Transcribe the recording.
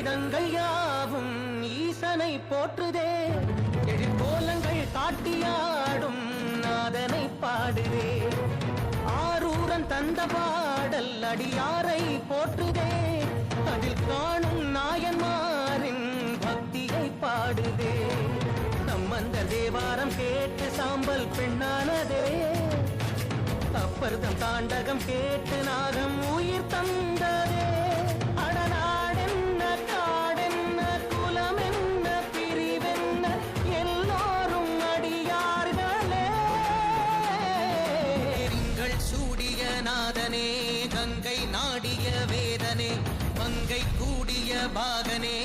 வேதங்கள் யாவும் ஈசனை போற்றுதே, எழிற்கோலங்கள் காட்டியாடும் நாதனை பாடுதே. ஆரூரன் தந்த பாடல் அடியாரை போற்றுதே, அதில் காணும் நாயன்மாரின் பக்தியை பாடுதே. சம்பந்த தேவாரம் கேட்டு சாம்பல் பெண்ணானதே, அப்பர்தம் தாண்டகம் கேட்டு நாகம் உயிர் தந்ததே. அடநாடென்ன காடென்ன குலமென்ன பிரிவென்ன எல்லோரும் அடியார்களே. திங்கள் சூடிய நாதனே, கங்கை நாடிய வேதனே, மங்கை கூடிய பாகனே,